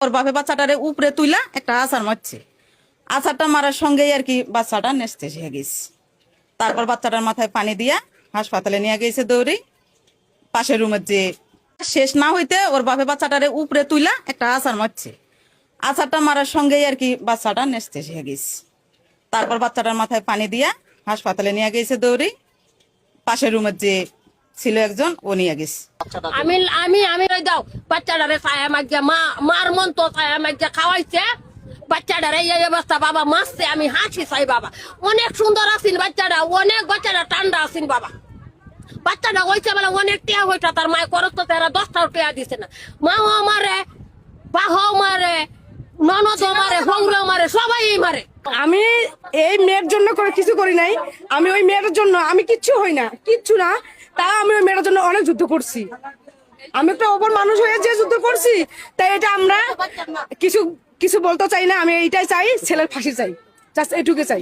ওর বাপে বাচ্চাটারে উপরে তুইলা একটা আছাড় মারছে। আছাড়টা মারার সঙ্গেই আর কি বাচ্চাটা নেস্তে হয়ে গেছে। তারপর বাচ্চাটার মাথায় পানি দিয়া হাসপাতালে নিয়ে গেছে দৌড়ি। পাশের রুমের যে শেষ না হইতে ওর বাপে বাচ্চাটারে উপরে তুইলা একটা আছাড় মারছে। আছাড়টা মারার সঙ্গেই আর কি বাচ্চাটা নেস্তে হয়ে গেছে। তারপর বাচ্চাটার মাথায় পানি দিয়া হাসপাতালে নিয়ে গেছে দৌড়ি। পাশের রুমের যে ছিল একজন, ও নিয়ে গেছে। আমি আমি আমি দাও বাচ্চাটারে ছায়া মাগিয়া মার মন তো ছায়া মাগিয়া খাওয়াইছে। বাচ্চাটারে এই অবস্থা বাবা মারছে, আমি হাসি চাই বাবা। অনেক সুন্দর আছেন বাচ্চাটা, অনেক বাচ্চাটা ঠান্ডা আছেন বাবা। বাচ্চাটা হয়েছে বলে অনেক টিয়া হয়েছে, তার মায়ের খরচ তো তারা 10টাও টিয়া দিছে না। মাও মারে, বাহাও মারে, ননদ মারে, হংরাও মারে, সবাই মারে। আমি এই মেয়ের জন্য করে কিছু করি নাই। আমি ওই মেয়ের জন্য আমি কিচ্ছু হই না, কিচ্ছু না। তা আমি ওই মেয়ের জন্য অনেক যুদ্ধ করছি। আমি একটা ওপর মানুষ হয়ে যে যুদ্ধ করছি, তাই এটা আমরা কিছু কিছু বলতে চাই না। আমি এইটাই চাই, ছেলের ফাঁসি চাই, জাস্ট এটুকু চাই।